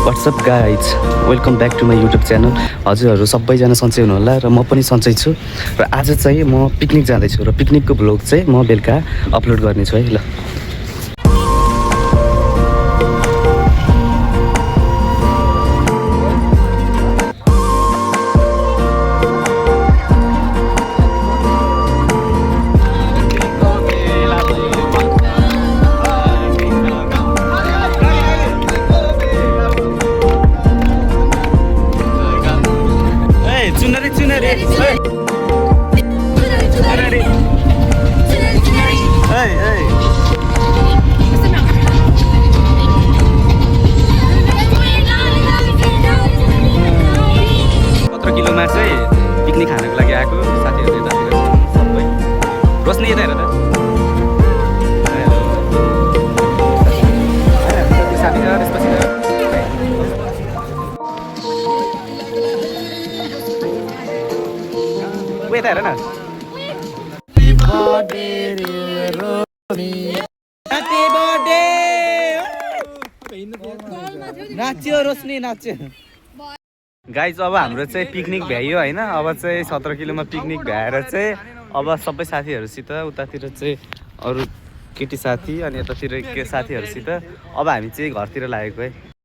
WhatsApp guys welcome back to my YouTube channel. हजुरहरू सबैजना सन्चै हुनुहोला र म पनि सन्चै छु। र आज चाहिँ म पिकनिक जाँदैछु र पिकनिकको भ्लग चाहिँ म बेलुका अपलोड गर्नेछु है। ल किलोमा चाहिँ पिकनिक खानको लागि आएको साथीहरू यतातिर सबै रोस्ने यता हेर त साथी छ त्यसपछि यता हेर न नाच्यो रोस्नी नाच्यो। गाइज अब हाम्रो चाहिँ पिकनिक भ्याइयो होइन। अब चाहिँ 17 किलोमा पिकनिक भ्याएर चाहिँ अब सबै साथीहरूसित उतातिर चाहिँ अरू केटी साथी अनि यतातिर के साथीहरूसित अब हामी चाहिँ घरतिर लागेको है।